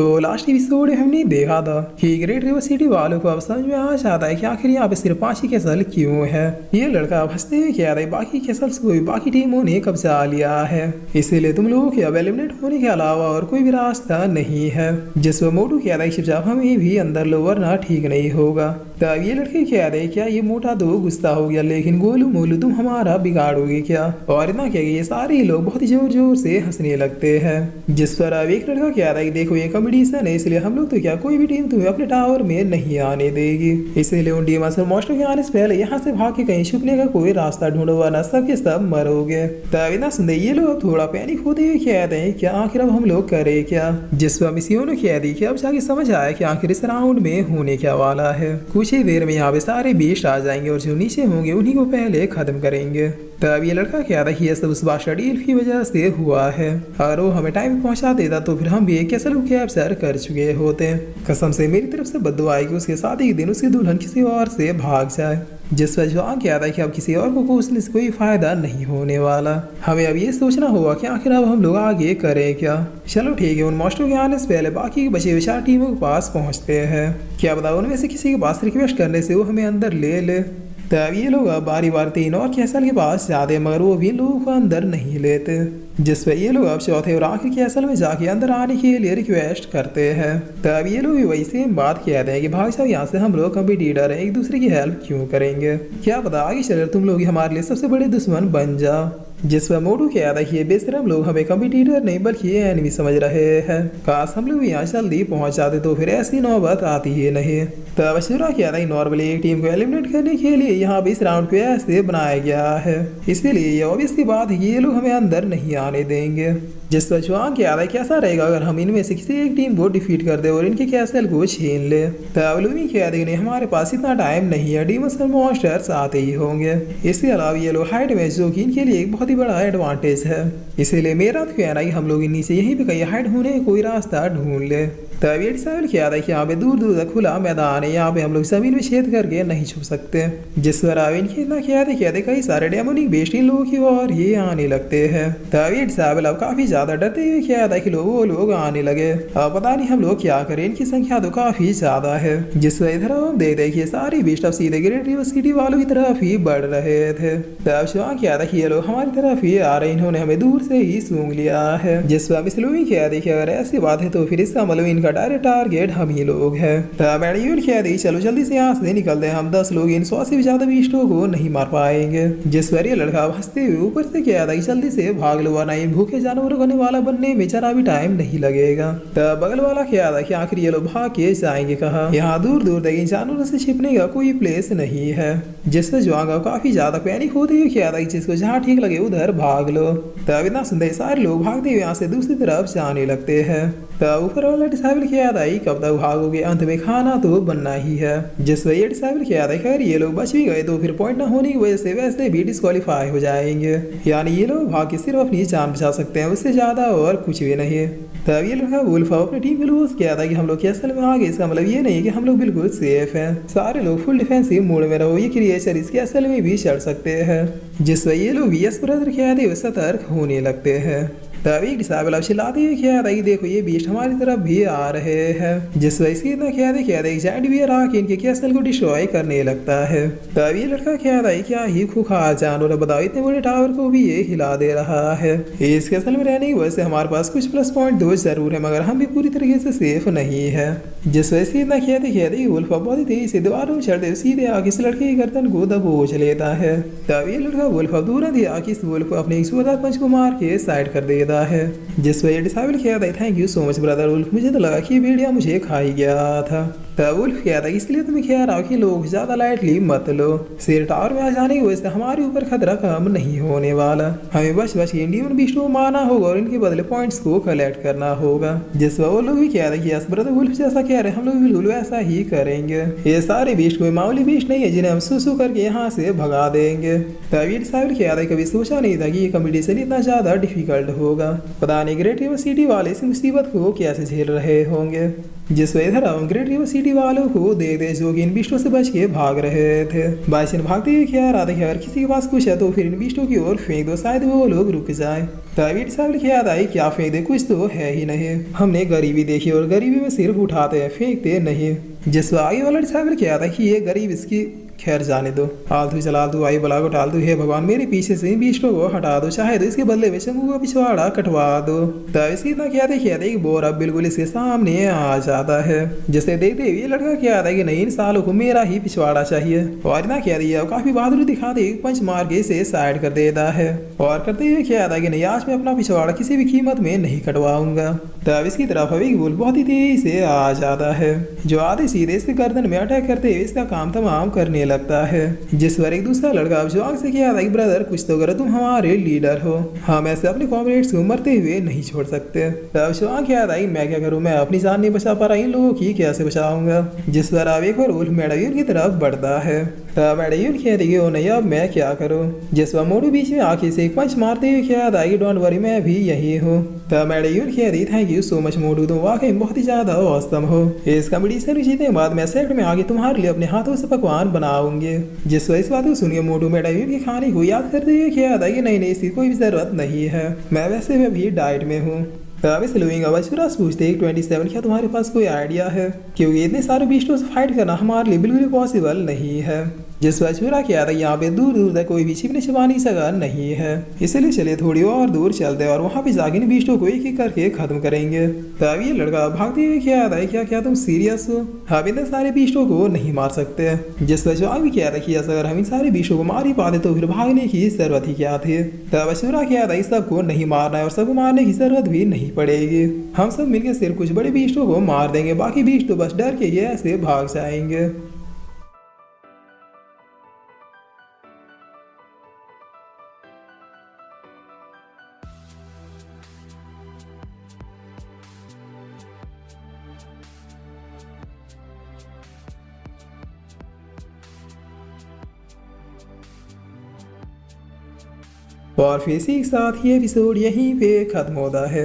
तो last episode में हमने देखा था कि ग्रेट रिवर सिटी वालों को अब समझ में आ जाता है कि आखिर यहाँ पे सिर्फ 5 ही कैसल क्यों है। ये लड़का अब हंसते हुए कह रहा है बाकी कैसल्स को भी बाकी टीमों ने कब्जा लिया है, इसीलिए तुम लोगों के अब एलिमिनेट होने के अलावा और कोई भी रास्ता नहीं है। जिस पर मोटू कह रहा है शिवजाब हमें भी अंदर लो वरना ठीक नहीं होगा। तब ये लड़के कह रहे क्या ये मोटा तो गुस्सा हो गया, लेकिन गोलू मोलू तुम हमारा बिगाड़ोगे क्या। और इतना क्या ये सारे लोग बहुत ही जोर जोर से हंसने लगते हैं। जिस पर अब एक लड़का कह रहा है देखो ये कंपटीशन है, इसलिए हम लोग तो क्या कोई भी टीम तुम्हें अपने टावर में नहीं आने देगी, इसीलिए उन टीम मास्टर के आने से पहले यहाँ से भाग के कहीं छुपने का कोई रास्ता ढूंढो वरना सब के सब मरोगे। तब इतना सुनते ये लोग थोड़ा पैनिक होते हुए कहते हैं क्या आखिर अब हम लोग करे क्या। जिस पर मिसियों ने कह दी कि अब जाके समझ आया कि आखिर इस राउंड में होने क्या वाला है। कुछ ही देर में यहाँ पे सारे बीस्ट आ जाएंगे और जो नीचे होंगे उन्हीं को पहले खत्म करेंगे। तब ये लड़का कह रहा है ये सब उस बादशाह डील की वजह से हुआ है, और वो हमें टाइम पे पहुंचा देता तो फिर हम भी एक कैसल कैप्चर कर चुके होते। कसम से मेरी तरफ से बद्दुआ आएगी उसके साथ ही दिन उसकी दुल्हन किसी और से भाग जाए। जिस पर जो कह रहा है कि अब किसी और को कोसने से कोई फायदा नहीं होने वाला, हमें अब ये सोचना होगा कि आखिर अब हम लोग आगे करें क्या। चलो ठीक है, उन मास्टरों के आने से पहले बाकी बचे हुए 4 टीमों के पास पहुंचते हैं। क्या बताओ उनमें से किसी के पास रिक्वेस्ट करने से वो हमें अंदर ले ले। तब ये लोग अब बारी बार 3 और कैसल के पास जाते मगर वो भी लोगों को अंदर नहीं लेते। जिस पर ये लोग अब चौथे और आखिर कैसल में जाके अंदर आने के लिए रिक्वेस्ट करते हैं। तब ये लोग भी वही सेम बात कहते हैं कि भाई साहब यहाँ से हम लोग कंपटीटर हैं, एक दूसरे की हेल्प क्यों करेंगे, क्या पता आगे चल तुम लोग हमारे लिए सबसे बड़े दुश्मन बन जाओ। जिस पर मोटू कह रहा है ये बेशरम लोग हमें कंपटीटर नहीं बल्कि एनिमी समझ रहे हैं, काश हम लोग यहाँ जल्दी पहुँच जाते तो फिर ऐसी नौबत आती ही नहीं। तब अशुरा कह रहा है नॉर्मली एक टीम को एलिमिनेट करने के लिए यहाँ पे इस राउंड को ऐसे बनाया गया है, इसीलिए ये ऑब्वियस सी बात है कि ये लोग हमें अंदर नहीं आने देंगे। जिस पर जुआन कह रहा है कैसा रहेगा अगर हम इनमें से किसी एक टीम को डिफीट कर दे और इनके कैसल को छीन ले। तब लूमी कह रही हमारे पास इतना टाइम नहीं है, डीमंस और मॉन्स्टर्स आते ही होंगे। इसके अलावा ये लोग हाइड में जो कि इनके लिए एक बहुत ही बड़ा एडवांटेज है, इसीलिए मेरा तो कहना है हम लोग इन्हीं से यहीं पे कहीं हाइड होने का कोई रास्ता ढूंढ ले। तब ये डिसाइड किया था कि यहाँ पे दूर दूर तक खुला मैदान है, यहाँ पे हम लोग जमीन में छेद करके नहीं छुप सकते। जिस पर अब इनके इतना कहते कई सारे डेमोनिक बेस्ट इन लोगों की ओर ये आने लगते हैं। तब ये डिसाइड अब काफी ज्यादा डरते हुए किया था कि वो लोग आने लगे। अब पता नहीं हम लोग क्या करें, इनकी संख्या तो काफी ज्यादा है। जिस पर इधर हम देखते कि सारी बेस्ट अब सीधे ग्रेट रिवर सिटी वालों की तरफ ही बढ़ रहे थे। तब शुआ किया था कि ये लोग हमारी तरफ ही आ रहे, इन्होंने हमें दूर से ही सूंघ लिया है। जिस पर इसलिए कह दी कि अगर ऐसी बात है तो फिर इसका मतलब इनका डायरेक्ट टारगेट हम ही लोग हैं। तब मैंने कह दी चलो जल्दी से यहाँ से निकलते हैं, हम 10 लोग इन 100 से भी ज्यादा बीस्टों को नहीं मार पाएंगे। जिस पर ये लड़का हंसते हुए ऊपर से कह था जल्दी से भाग लो वरना इन भूखे जानवर बनने वाला बनने में जरा भी टाइम नहीं लगेगा। तब बगल वाला कह था कि आखिर ये लोग भाग के जाएंगे कहाँ, यहाँ दूर दूर तक इन जानवरों से छिपने का कोई प्लेस नहीं है। जिस पर जुआंगा काफी ज्यादा पैनिक होते हुए कह था जिसको जहाँ ठीक लगे उधर भाग लो। तब इतना सुनते सारे लोग भागते हुए यहाँ से दूसरी तरफ जाने लगते हैं। तब ऊपर वाला डिसाइबल किया था कब तक भागोगे, अंत में खाना तो बनना ही है। जिस पर ये डिसाइबल किया था खैर ये लोग बच भी गए तो फिर पॉइंट ना होने की वजह से वैसे भी डिस्क्वालीफाई हो जाएंगे, यानी ये लोग भाग के सिर्फ अपनी जान बचा सकते हैं, उससे ज्यादा और कुछ भी नहीं। तब ये लड़का वुल्फ अपनी टीम को लूज किया था कि हम लोग कैसल में आगे, इसका मतलब ये नहीं कि हम लोग बिल्कुल सेफ हैं, सारे लोग फुल डिफेंसिव मोड में रहो, ये क्रिएचर इसके असल में भी चढ़ सकते हैं। जिस पर ये लोग वीएस ब्रदर कह थे सतर्क होने लगते हैं। तब एक डिसाइबल अब चिल्लाते हुए कह रहा है देखो ये बीस्ट हमारी तरफ भी आ रहे हैं। जिस वजह से इतना कह रहे जाइंट बियर आके इनके कैसल को डिस्ट्रॉय करने लगता है। तब ये लड़का कह रहा है क्या ही खुखार जानवर, बताओ इतने बड़े टावर को भी ये हिला दे रहा है। इस कैसल में रहने की वजह से हमारे पास कुछ प्लस पॉइंट दो जरूर है, मगर हम भी पूरी तरीके से सेफ नहीं है। जिस वजह से इतना कहते वुल्फ बहुत ही तेजी से दीवारों में चढ़ते सीधे आके इस लड़के की गर्दन को दबोच लेता है। तब ये लड़का वुल्फ दूर आके इस वुल्फ को अपने जोरदार पंच को मार के साइड कर देता है। जिस पर डिसाइबल किया था thank you so much brother wolf, मुझे तो लगा कि ये भेड़िया मुझे खा ही गया था। तब वुल्फ किया था इसलिए तुम्हें कह रहा हूँ कि लोग ज्यादा लाइटली मत लो, शेर टावर में आ जाने की वजह से हमारे ऊपर खतरा कम नहीं होने वाला, हमें बच के इंडियन बीस्ट को मारना होगा और इनके बदले पॉइंट्स को कलेक्ट करना होगा। जिस पर वो लोग भी कह रहे कि ब्रदर वुल्फ जैसा कह रहे हम लोग बिल्कुल ऐसा ही करेंगे, ये सारे बीस्ट कोई मामूली बीस्ट नहीं है जिन्हें हम सुसु करके यहाँ से भगा देंगे। तब ये डिसाइड किया था कभी सोचा नहीं था कि ये कंपटीशन इतना ज्यादा डिफिकल्ट होगा, पता नहीं ग्रेट रिवर सिटी वाले इस मुसीबत को कैसे झेल रहे होंगे। जिस वजह इधर हम ग्रेट रिवर सिटी वालों को देखते जो कि इन बीस्टों से बच के भाग रहे थे। बाइसन भागते हुए क्या रहा था कि अगर किसी के पास कुछ है तो फिर इन बीस्टों की ओर फेंक दो, शायद वो लोग रुक जाए। तभी डिसाइबल की याद आई क्या फेंक दे, कुछ तो है ही नहीं। हमने गरीबी देखी और गरीबी में सिर्फ उठाते हैं, फेंकते नहीं। जिस आगे वाला डिसाइबल क्या था कि ये गरीब इसकी खैर जाने दो, आलतू चलालतू आई बला को टाल दो, हे भगवान मेरे पीछे से बीस्टों को हटा दो, चाहे तो इसके बदले में चंगू का पिछवाड़ा कटवा दो। तब इसकी इतना क्या देखिए कि बोर अब बिल्कुल इसके सामने आ जाता है। जिसे देखते हुए लड़का क्या था कि नहीं, इन सालों को मेरा ही पिछवाड़ा चाहिए। और इतना क्या दिया काफी बहादुरी दिखाते हुए पंच मार के इसे साइड कर देता है और करते हुए क्या था कि नहीं, आज मैं अपना पिछवाड़ा किसी भी कीमत में नहीं कटवाऊंगा। तब इसकी तरफ अभी बुल बहुत ही तेजी से आ जाता है, जो आधे सीधे इसके गर्दन में अटैक करते हुए इसका काम तमाम करने लगता है। जिस पर एक दूसरा लड़का जो आग से किया था कि ब्रदर कुछ तो करो, तुम हमारे लीडर हो, हम ऐसे अपने कॉमरेड्स को मरते हुए नहीं छोड़ सकते। तब जो आग किया था कि मैं क्या करूं, मैं अपनी जान नहीं बचा पा रहा, इन लोगों की कैसे बचाऊंगा। जिस पर अब एक और वुल्फ मेडावियन की तरफ बढ़ता है। तब मेडावियन कहती है ओ नहीं अब मैं क्या करूं। जिस पर मोटू बीच में आके से एक पंच मारते हुए क्या था कि डोंट वरी मैं भी यही हूँ। तब मेडावियन कहती थैंक यू सो मच मोटू, तुम वाकई बहुत ही ज्यादा औसम हो। इस कंपटीशन जीतने के बाद मैं सेट में आगे तुम्हारे लिए अपने हाथों से पकवान बनाऊंगे। जिस वजह इस बात को सुनिए मोटू मेडावियन के खाने को याद करते हुए क्या था कि नहीं इसकी कोई भी जरूरत नहीं है, मैं वैसे में भी डाइट में हूँ। तब इस लुइंग अवश्य पूछते 27 क्या तुम्हारे पास कोई आइडिया है, क्योंकि इतने सारे बीस्टों से फाइट करना हमारे लिए बिल्कुल पॉसिबल नहीं है। जिस वजह क्या था यहाँ पे दूर दूर तक कोई भी छिपने छिपाने की जगह नहीं है, इसलिए चले थोड़ी और दूर चलते और वहाँ पे जाके बीस्टों को एक एक करके खत्म करेंगे। तब ये लड़का भागते हुए क्या था क्या तुम सीरियस हो, हम इतने सारे बीस्टों को नहीं मार सकते। जिस वजह भी क्या था कि अगर हम इन सारे बीस्टों को मार ही पाते तो फिर भागने की जरूरत ही क्या थी। तब अशुरा क्या था इस सबको नहीं मारना है और सबको मारने की जरूरत भी नहीं पड़ेगी, हम सब मिलकर सिर्फ कुछ बड़े बीस्टों को मार देंगे, बाकी बीस्ट तो बस डर के ये ऐसे भाग जाएंगे। और फिर इसी के साथ ये एपिसोड यहीं पे खत्म होता है।